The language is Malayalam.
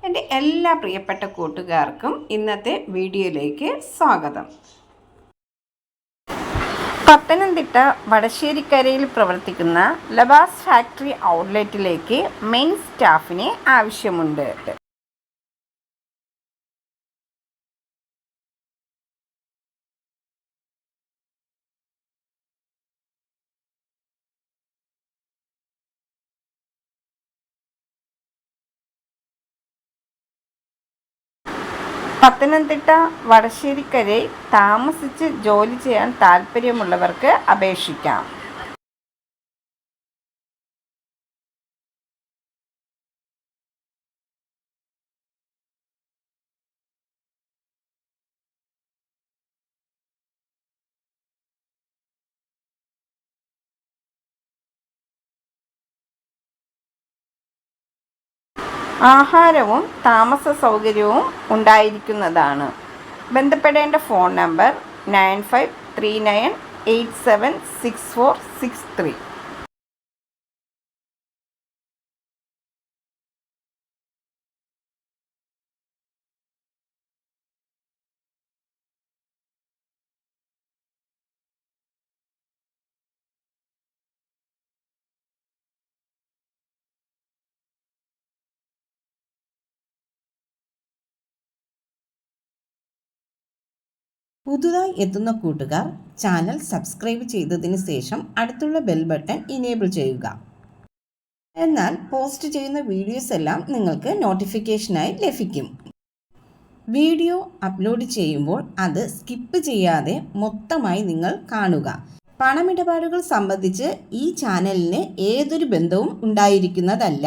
എൻ്റെ എല്ലാ പ്രിയപ്പെട്ട കൂട്ടുകാർക്കും ഇന്നത്തെ വീഡിയോയിലേക്ക് സ്വാഗതം. പത്തനംതിട്ട വടശ്ശേരിക്കരയിൽ പ്രവർത്തിക്കുന്ന ലബാസ് ഫാക്ടറി ഔട്ട്ലെറ്റിലേക്ക് മെയിൻ സ്റ്റാഫിനെ ആവശ്യമുണ്ട്. പത്തനംതിട്ട വടശ്ശേരിക്കരയിൽ താമസിച്ച് ജോലി ചെയ്യാൻ താൽപ്പര്യമുള്ളവർക്ക് അപേക്ഷിക്കാം. ആഹാരവും താമസ സൗകര്യവും ഉണ്ടായിരിക്കുന്നതാണ്. ബന്ധപ്പെടേണ്ട ഫോൺ നമ്പർ 9539876463. പുതുതായി എത്തുന്ന കൂട്ടുകാർ ചാനൽ സബ്സ്ക്രൈബ് ചെയ്തതിന് ശേഷം അടുത്തുള്ള ബെൽ ബട്ടൺ ഇനേബിൾ ചെയ്യുക. എന്നാൽ പോസ്റ്റ് ചെയ്യുന്ന വീഡിയോസ് എല്ലാം നിങ്ങൾക്ക് നോട്ടിഫിക്കേഷനായി ലഭിക്കും. വീഡിയോ അപ്ലോഡ് ചെയ്യുമ്പോൾ അത് സ്കിപ്പ് ചെയ്യാതെ മൊത്തമായി നിങ്ങൾ കാണുക. പണമിടപാടുകൾ സംബന്ധിച്ച് ഈ ചാനലിന് ഏതൊരു ബന്ധവും ഉണ്ടായിരിക്കുന്നതല്ല.